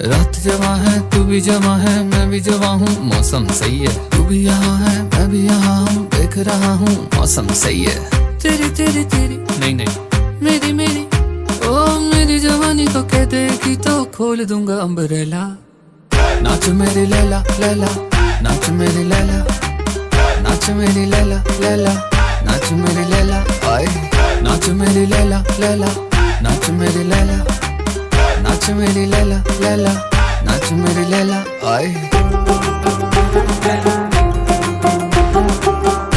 रात जवां है तू भी जवां है मैं भी जवां हूँ, मौसम सही है। तू भी यहाँ है मैं भी यहाँ हूँ, देख रहा हूँ मौसम सही है। तेरी तेरी तेरी नहीं नहीं मेरी मेरी ओ मेरी जवानी को कह देगी तो खोल दूंगा अम्ब्रेला। नाच मेरी लैला लैला, नाच मेरी लैला, नाच मेरी लैला लैला, नाच मेरी लैला आए। नाच मेरी लैला लैला, नाच मेरी लैला, नाच मेरी लैला लैला, नाच मेरी लैला आए।